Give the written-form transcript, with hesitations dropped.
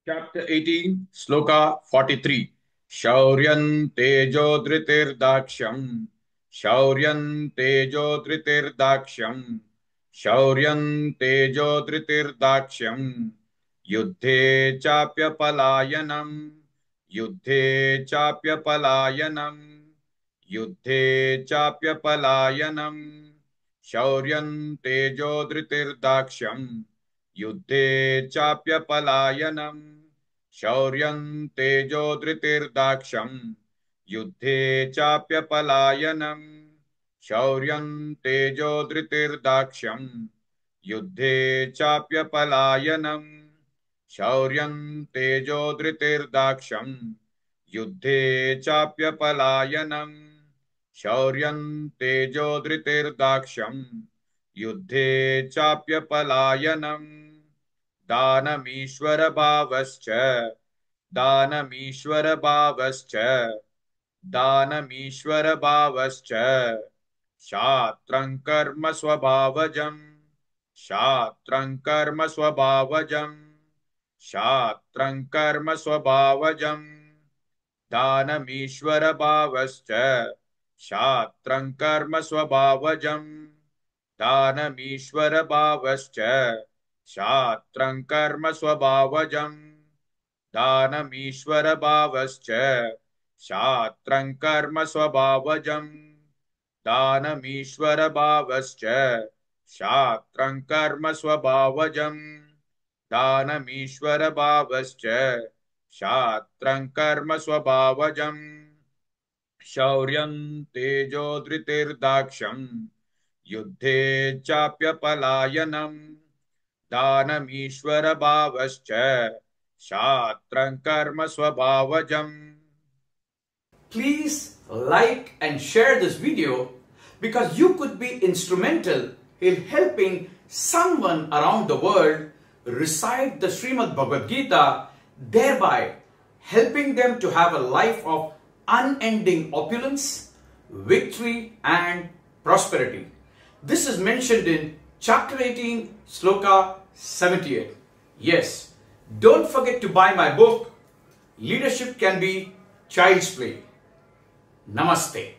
Chapter 18, Sloka 43. Shauryan tejo dhritirdakshyam. Shauryan tejo dhritirdakshyam. Shauryan tejo dhritirdakshyam. Yuddhe chapya palayanam. Yuddhe chapya palayanam. Yuddhe chapya palayanam. Shauryan tejo dhritirdakshyam. युद्धे चाप्यपलायनम् शौर्यं तेजो धृतिर्दाक्ष्यम् युद्धे चाप्यपलायनम् शौर्यं तेजो धृतिर्दाक्ष्यम् युद्धे चाप्यपलायनम् शौर्यं तेजो धृतिर्दाक्ष्यम् युद्धे चाप्यपलायनम् शौर्यं तेजो धृतिर्दाक्ष्यम् युद्धे चाप्यपलायनम् दानमीश्वरभावश्च दानमीश्वरभावश्च दानमीश्वरभावश्च शास्त्रं कर्म स्वभावजम् शास्त्रं कर्म स्वभावजम् शास्त्रं कर्म स्वभावजम् दानमीश्वरभावश्च शास्त्रं कर्म स्वभावजम् दानमीश्वरभावश्च शास्त्रं कर्म स्वभावजम् दानमीश्वरभावश्च शास्त्रं कर्म स्वभावजम् दानमीश्वरभावश्च शास्त्रं कर्म स्वभावजम् दानमीश्वरभावश्च शास्त्रं कर्म स्वभावजम् शौर्यं तेजो धृतिर्दाक्ष्यम् युद्धे चाप्यपलायनम् दानमीश्वरभावश्च शास्त्रं कर्म स्वभावजम्. Please like and share this video because you could be instrumental in helping someone around the world recite the Srimad Bhagavad Gita, thereby helping them to have a life of unending opulence, victory and prosperity. This is mentioned in chapter 18, sloka 78. Yes, don't forget to buy my book, Leadership Can Be Child's Play. Namaste.